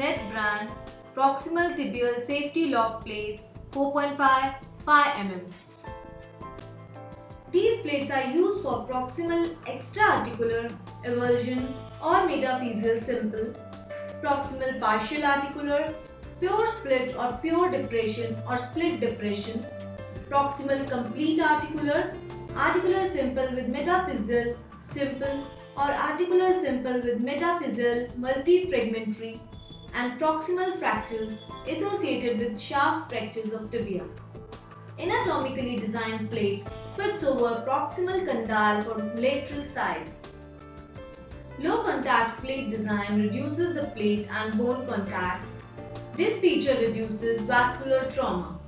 net brand Proximal Tibial Safety Lock Plates 4.5mm. These plates are used for proximal extra-articular eversion or metaphyseal simple, proximal partial articular, pure split or pure depression or split depression, proximal complete articular, articular simple with metaphyseal simple or articular simple with metaphyseal multifragmentary, and proximal fractures associated with shaft fractures of tibia. Anatomically designed plate fits over proximal condyle for lateral side. Low contact plate design reduces the plate and bone contact. This feature reduces vascular trauma.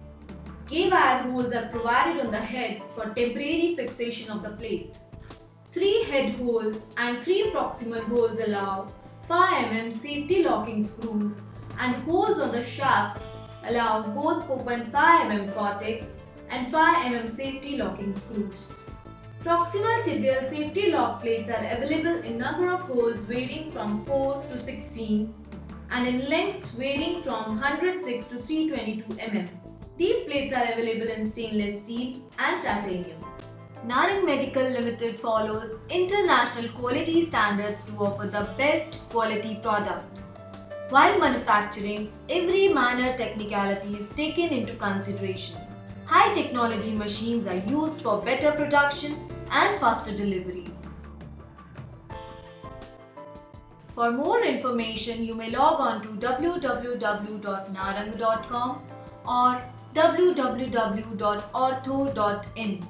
K-wire holes are provided on the head for temporary fixation of the plate. 3 head holes and 3 proximal holes allow 5mm safety locking screws, and holes on the shaft allow both 4.5mm cortex and 5mm safety locking screws. Proximal tibial safety lock plates are available in number of holes varying from 4 to 16 and in lengths varying from 106 to 322 mm. These plates are available in stainless steel and titanium. Narang Medical Limited follows international quality standards to offer the best quality product. While manufacturing, every minor technicality is taken into consideration. High technology machines are used for better production and faster deliveries. For more information, you may log on to www.narang.com or www.ortho.in.